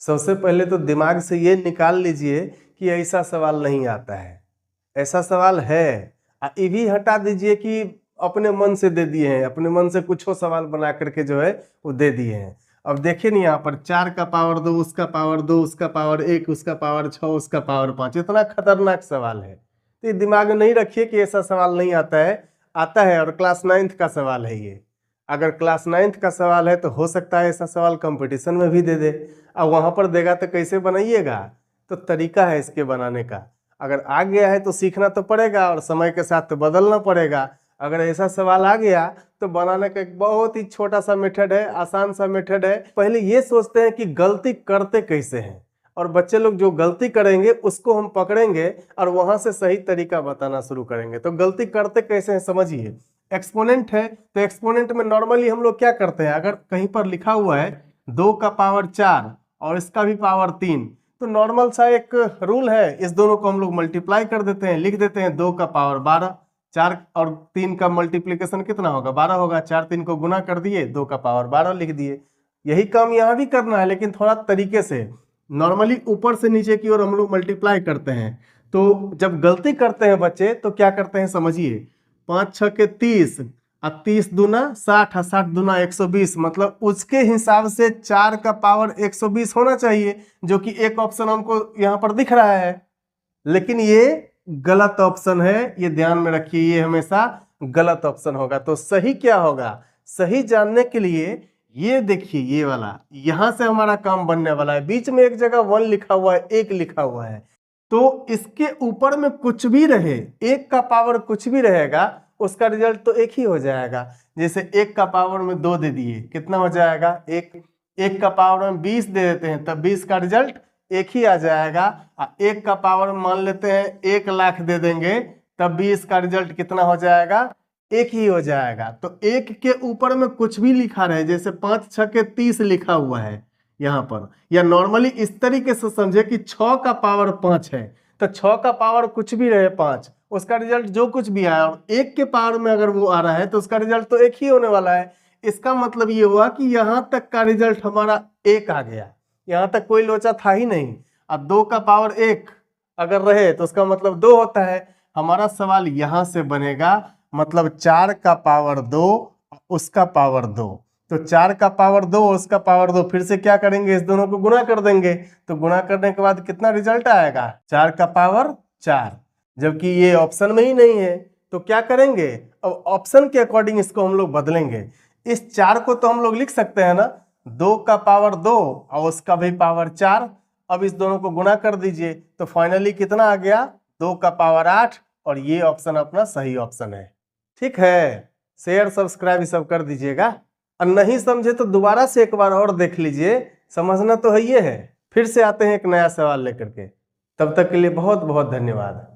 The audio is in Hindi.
सबसे पहले तो दिमाग से ये निकाल लीजिए कि ऐसा सवाल नहीं आता है, ऐसा सवाल है। ये भी हटा दीजिए कि अपने मन से दे दिए हैं, अपने मन से कुछ सवाल बना करके जो है वो दे दिए हैं। अब देखिए नहीं, यहाँ पर 4 का पावर 2, उसका पावर 2, उसका पावर 1, उसका पावर 6, उसका पावर 5, इतना खतरनाक सवाल है। तो ये दिमाग में नहीं रखिए कि ऐसा सवाल नहीं आता है, आता है। और क्लास 9th का सवाल है ये। अगर क्लास 9th का सवाल है तो हो सकता है ऐसा सवाल कंपटीशन में भी दे दे। अब वहाँ पर देगा तो कैसे बनाइएगा, तो तरीका है इसके बनाने का। अगर आ गया है तो सीखना तो पड़ेगा और समय के साथ तो बदलना पड़ेगा। अगर ऐसा सवाल आ गया तो बनाने का एक बहुत ही छोटा सा मेथड है, आसान सा मेथड है। पहले ये सोचते हैं कि गलती करते कैसे हैं, और बच्चे लोग जो गलती करेंगे उसको हम पकड़ेंगे और वहां से सही तरीका बताना शुरू करेंगे। तो गलती करते कैसे हैं समझिए। एक्सपोनेंट है तो एक्सपोनेंट में नॉर्मली हम लोग क्या करते हैं, अगर कहीं पर लिखा हुआ है 2 का पावर 4 और इसका भी पावर 3, तो नॉर्मल सा एक रूल है, इस दोनों को हम लोग मल्टीप्लाई कर देते हैं, लिख देते हैं 2 का पावर 12। 4 और 3 का मल्टीप्लीकेशन कितना होगा, 12 होगा। 4 3 को गुना कर दिए, 2 का पावर 12 लिख दिए। यही काम यहाँ भी करना है, लेकिन थोड़ा तरीके से। नॉर्मली ऊपर से नीचे की ओर हम लोग मल्टीप्लाई करते हैं। तो जब गलती करते हैं बच्चे तो क्या करते हैं समझिए। 5 6 के 30 और 30 दूना 60 और 60 दूना 120, मतलब उसके हिसाब से 4 का पावर 120 होना चाहिए, जो कि एक ऑप्शन हमको यहाँ पर दिख रहा है। लेकिन ये गलत ऑप्शन है, ये ध्यान में रखिए, ये हमेशा गलत ऑप्शन होगा। तो सही क्या होगा, सही जानने के लिए ये देखिए, ये वाला यहां से हमारा काम बनने वाला है। बीच में एक जगह 1 लिखा हुआ है, 1 लिखा हुआ है, तो इसके ऊपर में कुछ भी रहे, 1 का पावर कुछ भी रहेगा, उसका रिजल्ट तो एक ही हो जाएगा। जैसे 1 का पावर में 2 दे दिए, कितना हो जाएगा 1 का पावर में 20 दे देते हैं, तब 20 का रिजल्ट एक ही आ जाएगा। 1 का पावर मान लेते हैं 1 लाख दे देंगे, तब 20 का रिजल्ट कितना हो जाएगा, एक ही हो जाएगा। तो 1 के ऊपर में कुछ भी लिखा रहे, जैसे 5 6 के 30 लिखा हुआ है यहाँ पर, या नॉर्मली इस तरीके से समझे कि 6 का पावर 5 है, तो 6 का पावर कुछ भी रहे 5, उसका रिजल्ट जो कुछ भी आया, और 1 के पावर में अगर वो आ रहा है तो उसका रिजल्ट तो एक ही होने वाला है। इसका मतलब ये हुआ कि यहां तक का रिजल्ट हमारा 1 आ गया, यहां तक कोई लोचा था ही नहीं। अब 2 का पावर 1 अगर रहे तो उसका मतलब 2 होता है। हमारा सवाल यहां से बनेगा, मतलब 4 का पावर 2 उसका पावर 2, तो 4 का पावर 2 उसका पावर 2, फिर से क्या करेंगे, इस दोनों को गुना कर देंगे। तो गुना करने के बाद कितना रिजल्ट आएगा, 4 का पावर 4, जबकि ये ऑप्शन में ही नहीं है। तो क्या करेंगे, अब ऑप्शन के अकॉर्डिंग इसको हम लोग बदलेंगे। इस 4 को तो हम लोग लिख सकते हैं ना, 2 का पावर 2 और उसका भी पावर 4। अब इस दोनों को गुना कर दीजिए, तो फाइनली कितना आ गया, 2 का पावर 8, और ये ऑप्शन अपना सही ऑप्शन है। ठीक है, शेयर सब्सक्राइब सब कर दीजिएगा, और नहीं समझे तो दोबारा से एक बार और देख लीजिए, समझना तो है ये है। फिर से आते हैं एक नया सवाल लेकर के, तब तक के लिए बहुत बहुत धन्यवाद।